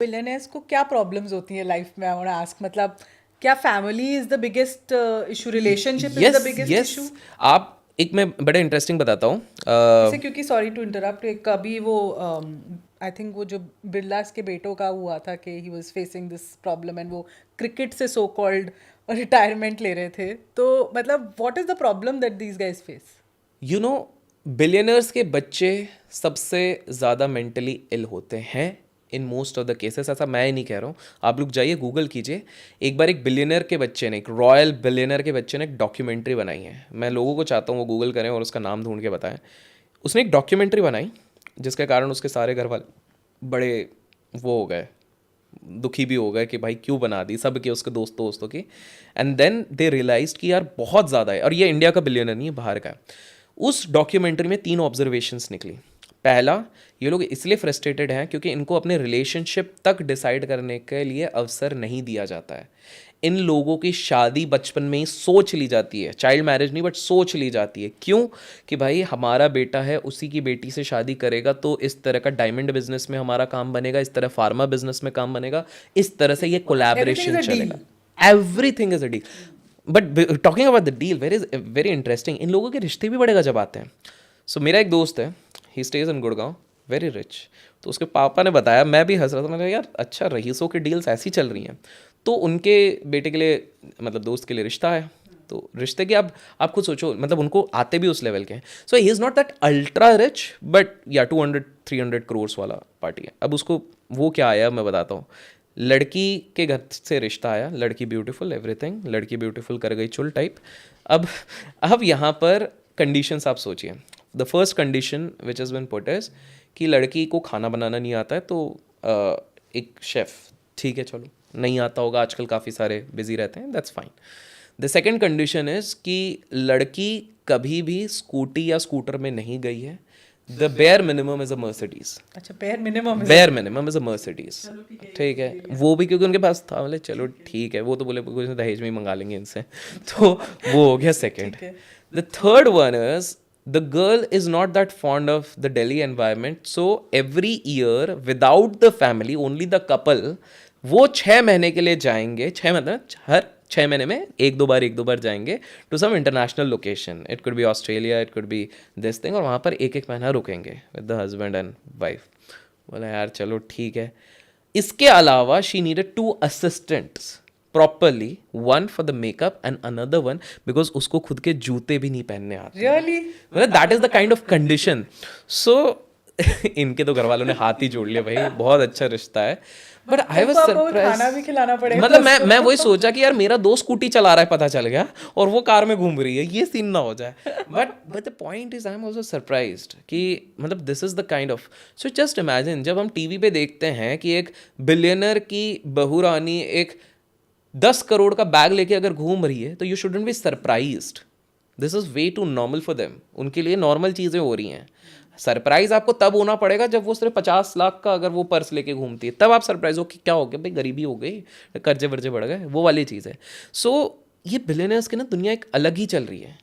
Billionaires को क्या problems होती हैं लाइफ में? आई वांट टू आस्क, मतलब क्या family is the biggest issue, relationship is the yes biggest yes. Issue? आप एक, मैं बड़ा इंटरेस्टिंग बताता हूँ। जैसे क्योंकि सॉरी टू इंटरप्ट, कभी वो आई थिंक वो जो बिरलास के बेटों का हुआ था कि he was facing this problem and वो क्रिकेट से सो कॉल्ड रिटायरमेंट ले रहे थे, तो मतलब what is the problem that these guys face? You know, billionaires के बच्चे सबसे ज़्यादा मेंटली इल होते हैं in most of the cases. ऐसा मैं ही नहीं कह रहा हूँ, आप लोग जाइए गूगल कीजिए। एक बार एक बिलियनर के बच्चे ने, एक रॉयल बिलियनर के बच्चे ने एक डॉक्यूमेंट्री बनाई है। मैं लोगों को चाहता हूँ वो गूगल करें और उसका नाम ढूंढ के बताएं। उसने एक डॉक्यूमेंट्री बनाई जिसके कारण उसके सारे घर वाले बड़े वो हो गए, दुखी भी हो गए कि भाई क्यों बना दी, सब के उसके दोस्तों दोस्तों की। एंड देन दे रियलाइज कि यार बहुत ज़्यादा है, और ये इंडिया का बिलियनर नहीं है, बाहर का है। उस डॉक्यूमेंट्री में 3 ऑब्जर्वेशंस निकली। पहला, ये लोग इसलिए फ्रस्ट्रेटेड हैं क्योंकि इनको अपने रिलेशनशिप तक डिसाइड करने के लिए अवसर नहीं दिया जाता है। इन लोगों की शादी बचपन में ही सोच ली जाती है, चाइल्ड मैरिज नहीं बट सोच ली जाती है। क्यों? कि भाई हमारा बेटा है, उसी की बेटी से शादी करेगा तो इस तरह का डायमंड बिजनेस में हमारा काम बनेगा, इस तरह फार्मा बिजनेस में काम बनेगा, इस तरह से ये everything is collaboration a deal. चलेगा। Everything is a deal. But talking about the deal, very interesting, इन लोगों के रिश्ते भी बड़े गजब आते हैं। सो मेरा एक दोस्त है, ही स्टेज इन गुड़गांव, वेरी रिच। तो उसके पापा ने बताया, मैं भी हंस रहा था, मैंने कहा यार अच्छा, रईसों की डील्स ऐसी चल रही हैं। तो उनके बेटे के लिए, मतलब दोस्त के लिए रिश्ता है। तो रिश्ते की आप खुद सोचो, मतलब उनको आते भी उस लेवल के हैं। So he is not that ultra rich, but या 200-300 करोड़ वाला पार्टी है। अब उसको वो क्या आया मैं बताता हूँ। लड़की के घर से रिश्ता आया, लड़की ब्यूटीफुल, एवरीथिंग, लड़की ब्यूटीफुल कर गई चुल टाइप। अब यहाँ पर कंडीशंस आप सोचिए। The first condition which is been put is कि लड़की को खाना बनाना नहीं आता है, तो एक शेफ़, ठीक है चलो, नहीं आता होगा, आजकल काफ़ी सारे बिजी रहते हैं, that's fine. The second condition is कि लड़की कभी भी स्कूटी या स्कूटर में नहीं गई है। The bare minimum is a Mercedes. अच्छा, bare minimum bare minimum is a Mercedes. ठीक है, वो भी क्योंकि उनके पास था, बोले चलो ठीक है, वो तो बोले कुछ दहेज में ही मंगा लेंगे इनसे। तो वो हो गया सेकेंड। ठीक है। The third one is the girl is not that fond of the Delhi environment, so every year without the family, only the couple, वो 6 महीने के लिए जाएंगे। 6 मतलब हर 6 महीने में एक दो बार जाएंगे to some international location. It could be Australia, it could be this thing, और वहाँ पर एक महीना रुकेंगे with the husband and wife. बोला यार चलो ठीक है। इसके अलावा she needed 2 assistants properly, one for the makeup and another one because उसको खुद के जूते भी नहीं पहनने आते हैं। रियली? मतलब that is the kind of condition. So इनके तो घर वालों ने हाथ ही जोड़ लिया, भाई बहुत अच्छा रिश्ता है। बट आई वाज पापा को सरप्राइज। खाना भी खिलाना पड़ेगा मतलब मैं उसको। वही सोचा कि यार मेरा दोस्त स्कूटी चला रहा है, पता चल गया, और वो कार में घूम रही है, ये सीन ना हो जाए। But the point is I am also surprised कि मतलब this is the kind of. So just imagine, जब हम टीवी पे देखते हैं कि एक बिलियनर की बहू रानी एक 10 करोड़ का बैग लेके अगर घूम रही है, तो you shouldn't be surprised. This is way too normal for them. उनके लिए नॉर्मल चीज़ें हो रही हैं। सरप्राइज आपको तब होना पड़ेगा जब वो सिर्फ 50 लाख का अगर वो पर्स लेके घूमती है, तब आप सरप्राइज हो कि क्या हो गया भाई, गरीबी हो गई, कर्जे वर्जे बढ़ गए, वो वाली चीज़ है। सो ये बिलियनर्स की ना दुनिया एक अलग ही चल रही है।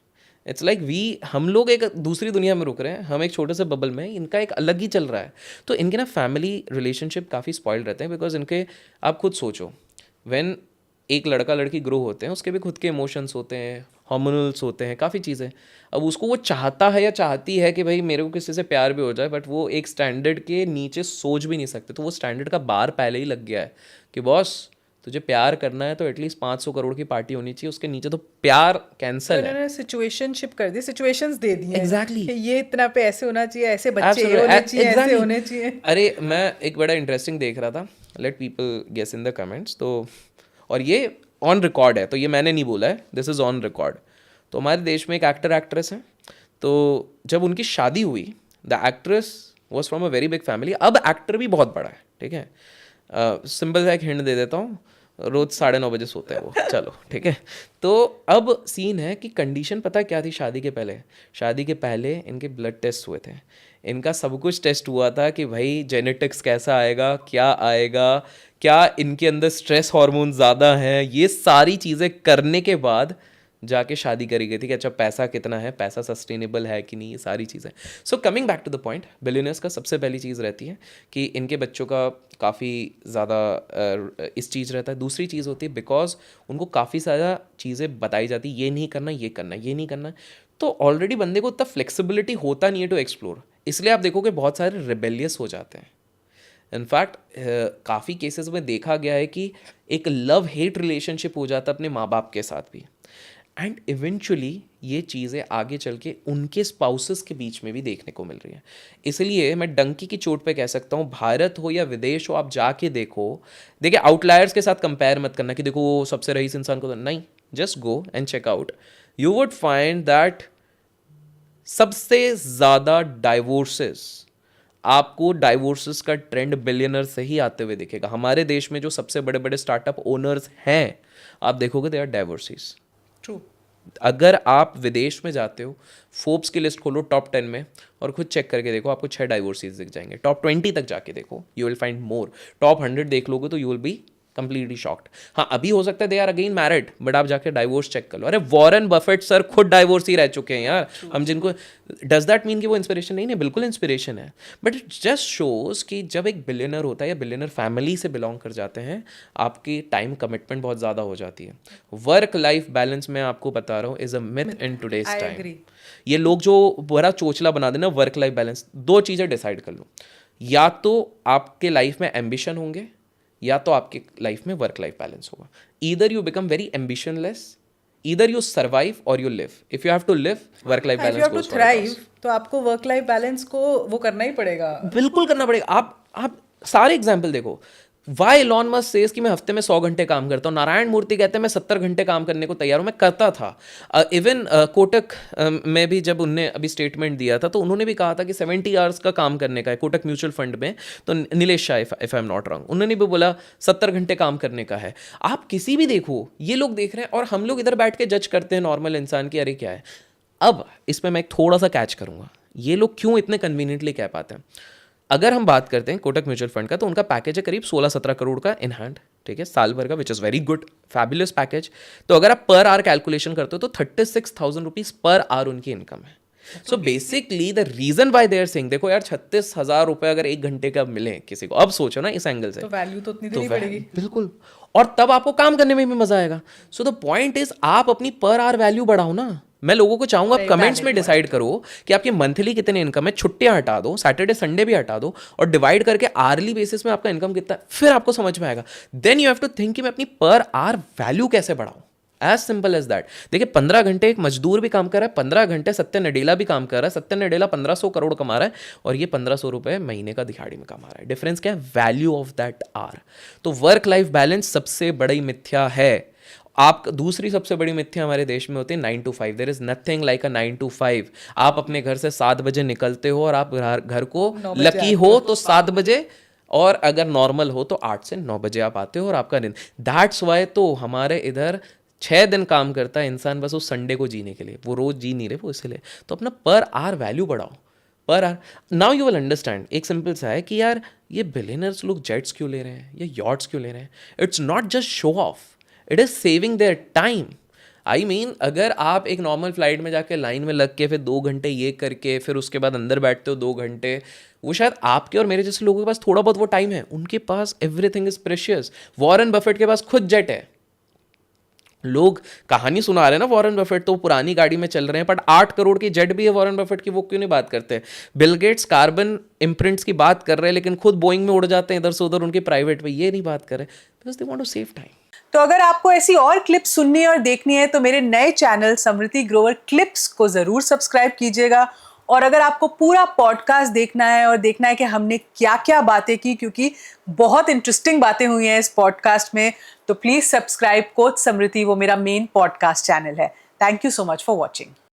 इट्स लाइक हम लोग एक दूसरी दुनिया में रुक रहे हैं, हम एक छोटे से बबल में, इनका एक अलग ही चल रहा है। तो इनके ना फैमिली रिलेशनशिप काफ़ी स्पॉइल्ड रहते हैं बिकॉज इनके, आप खुद सोचो, व्हेन एक लड़का लड़की ग्रो होते हैं, उसके भी खुद के इमोशंस होते हैं, हार्मोनल्स होते हैं, काफ़ी चीज़ें। अब उसको वो चाहता है या चाहती है कि भाई मेरे को किसी से प्यार भी हो जाए, बट वो एक स्टैंडर्ड के नीचे सोच भी नहीं सकते। तो वो स्टैंडर्ड का बार पहले ही लग गया है कि बॉस तुझे प्यार करना है तो एटलीस्ट 500 करोड़ की पार्टी होनी चाहिए, उसके नीचे तो प्यार तो कैंसल है। इन्होंने सिचुएशनशिप कर दी, सिचुएशंस दे दी हैं एग्जैक्टली, कि ये इतना पे ऐसे होना चाहिए, ऐसे बच्चे ये होने चाहिए, ऐसे होने चाहिए। अरे मैं एक बड़ा इंटरेस्टिंग देख रहा था, let people guess in the comments. तो और ये ऑन रिकॉर्ड है, तो ये मैंने नहीं बोला है, दिस इज़ ऑन रिकॉर्ड। तो हमारे देश में एक एक्टर एक्ट्रेस है, तो जब उनकी शादी हुई, the actress was from a very big family. अब एक्टर भी बहुत बड़ा है, ठीक है। सिंपल सा एक हिंट दे देता हूँ, रोज 9:30 बजे सोते हैं वो, चलो ठीक है। तो अब सीन है कि कंडीशन पता क्या थी शादी के पहले? शादी के पहले इनके ब्लड टेस्ट हुए थे, इनका सब कुछ टेस्ट हुआ था कि भाई जेनेटिक्स कैसा आएगा, क्या आएगा, क्या इनके अंदर स्ट्रेस हार्मोन ज़्यादा है, ये सारी चीज़ें करने के बाद जाके शादी करी गई थी कि अच्छा पैसा कितना है, पैसा सस्टेनेबल है कि नहीं, ये सारी चीज़ें. So coming back to the point, billionaires का सबसे पहली चीज़ रहती है कि इनके बच्चों का काफ़ी ज़्यादा इस चीज़ रहता है. दूसरी चीज़ होती है बिकॉज उनको काफ़ी ज़्यादा चीज़ें बताई जाती, ये नहीं करना, ये करना, ये नहीं करना. तो ऑलरेडी बंदे को उतना फ्लेक्सिबिलिटी होता नहीं है टू एक्सप्लोर. इसलिए आप देखोगे बहुत सारे रिबेलियस हो जाते हैं. इनफैक्ट काफ़ी केसेस में देखा गया है कि एक लव हेट रिलेशनशिप हो जाता है अपने माँ बाप के साथ भी. एंड इवेंचुअली ये चीज़ें आगे चल के उनके स्पाउसेस के बीच में भी देखने को मिल रही हैं. इसलिए मैं डंकी की चोट पे कह सकता हूँ, भारत हो या विदेश हो, आप जाके देखो. देखिए, आउटलायर्स के साथ कंपेयर मत करना कि देखो वो सबसे रईस इंसान को, नहीं. Just go and check out. You would find that सबसे ज़्यादा डाइवोर्सेस, आपको डाइवोर्सेस का ट्रेंड बिलियनर से ही आते हुए दिखेगा. हमारे देश में जो सबसे बड़े बड़े स्टार्टअप ओनर्स हैं, आप देखोगे दे आर डाइवोर्सीज. ट्रू. अगर आप विदेश में जाते हो, फोर्ब्स की लिस्ट खोलो टॉप 10 में और खुद चेक करके देखो, आपको 6 डाइवोर्सीज दिख जाएंगे. टॉप 20 तक जाके देखो, you will find more. Top 100 देख लोगे तो you will be completely shocked. हाँ, अभी हो सकता है they are again married, but आप जाके डाइवोर्स चेक कर लो. अरे वॉरेन बफेट सर खुद डाइवोर्स ही रह चुके हैं यार. हम जिनको, डज दैट मीन कि वो इंस्पिरेशन नहीं है? बिल्कुल इंस्पिरेशन है. बट इट जस्ट शोज कि जब एक बिलियनर होता है या बिलियनर फैमिली से बिलोंग कर जाते हैं, आपकी टाइम कमिटमेंट बहुत ज़्यादा हो जाती है. वर्क लाइफ बैलेंस मैं आपको बता रहा हूँ is a myth in today's I time. agree. ये लोग जो बड़ा चोचला बना देना वर्क लाइफ बैलेंस, दो चीज़ें डिसाइड कर लो. या तो आपके लाइफ में एम्बिशन होंगे, या तो आपके लाइफ में वर्क लाइफ बैलेंस होगा. Either you become very ambitionless, either you survive और you live. If you have to live, work life If you balance have to goes for a thrive, तो आपको work life balance को वो करना ही पड़ेगा. बिल्कुल करना पड़ेगा. आप सारे एग्जाम्पल देखो. वाई एलॉन मस्क सेज कि मैं हफ्ते में 100 घंटे काम करता हूँ. नारायण मूर्ति कहते हैं मैं 70 घंटे काम करने को तैयार हूँ. मैं करता था. इवन कोटक में भी जब उनने अभी स्टेटमेंट दिया था, तो उन्होंने भी कहा था कि 70 आवर्स का काम करने का है कोटक म्यूचुअल फंड में. तो Nilesh Shah, if I am not wrong, उन्होंने भी बोला 70 घंटे काम करने का है. आप किसी भी देखो, ये लोग देख रहे हैं और हम लोग इधर बैठ के जज करते हैं नॉर्मल इंसान की, अरे क्या है. अब इसमें मैं एक थोड़ा सा कैच करूंगा, ये लोग क्यों इतने कन्वीनियंटली कह पाते हैं. अगर हम बात करते हैं कोटक म्यूचुअल फंड का, तो उनका पैकेज है करीब 16-17 करोड़ का इन हैंड, ठीक है, साल भर का, which is very good, fabulous package. तो अगर आप पर आवर कैलकुलेशन करते हो तो 36,000 रुपीज़ पर आवर उनकी इनकम है. So basically the reason why they are saying, देखो यार 36,000 रुपये अगर एक घंटे का मिले किसी को, अब सोचो ना इस एंगल से, तो वैल्यू तो उतनी देनी पड़ेगी. बिल्कुल. और तब आपको काम करने में भी मजा आएगा. सो द पॉइंट इज, आप अपनी पर आवर वैल्यू बढ़ाओ ना. मैं लोगों को चाहूंगा आप कमेंट्स में डिसाइड करो कि आपकी मंथली कितने इनकम है, छुट्टियां हटा दो, सैटरडे संडे भी हटा दो, और डिवाइड करके आर्ली बेसिस में आपका इनकम कितना है, फिर आपको समझ में आएगा. Then you have to think कि मैं अपनी पर आवर वैल्यू कैसे बढ़ाऊं. As simple as that. देखिए 15 घंटे एक मजदूर भी काम कर रहा है, 15 घंटे सत्य नडेला भी काम कर रहा है. सत्य नडेला 1500 करोड़ कमा रहा है और ये 1500 रुपये महीने का दिहाड़ी में कमा रहा है. डिफरेंस क्या है? Value of that are. तो वर्क लाइफ बैलेंस सबसे बड़ी मिथ्या है. आप दूसरी सबसे बड़ी मिथ्या हमारे देश में होती है 9 to 5. There is nothing like a 9 to 5. आप अपने घर से 7 बजे निकलते हो और आप घर को 9 बजे लकी हो तो 7 बजे, और अगर नॉर्मल हो तो 8 से 9 बजे आप आते हो और आपका दिन. दैट्स वाई तो हमारे इधर 6 दिन काम करता है इंसान बस उस संडे को जीने के लिए. वो रोज जी नहीं रहे वो इसलिए. तो अपना पर आवर वैल्यू बढ़ाओ. Per hour, now you will understand. एक सिंपल सा है कि यार ये बिलियनर्स लोग जेट्स क्यों ले रहे हैं या यॉट्स क्यों ले रहे हैं. It's not just show off, it is saving their time. I mean अगर आप एक नॉर्मल फ्लाइट में जाके लाइन में लग के फिर 2 घंटे ये करके फिर उसके बाद अंदर बैठते हो 2 घंटे, वो शायद आपके और मेरे जैसे लोगों के पास थोड़ा बहुत वो टाइम है. उनके पास everything is precious. Warren Buffett के पास खुद जेट है. लोग कहानी सुना रहे हैं ना वॉरेन बफेट, तो पुरानी गाड़ी में चल रहे हैं, बट 8 करोड़ की जेट भी है वॉरेन बफेट की, वो क्यों नहीं बात करते. बिल गेट्स कार्बन इम्प्रिंट्स की बात कर रहे हैं लेकिन खुद बोइंग में उड़ जाते हैं इधर से उधर उनकी प्राइवेट पे, ये नहीं बात कर रहे because they want to save time. तो अगर आपको ऐसी और क्लिप्स सुननी और देखनी है तो मेरे नए चैनल समृति ग्रोवर क्लिप्स को जरूर सब्सक्राइब कीजिएगा. और अगर आपको पूरा पॉडकास्ट देखना है और देखना है कि हमने क्या क्या बातें की, क्योंकि बहुत इंटरेस्टिंग बातें हुई हैं इस पॉडकास्ट में, तो प्लीज सब्सक्राइब कोच समृति, वो मेरा मेन पॉडकास्ट चैनल है. Thank you so much for watching.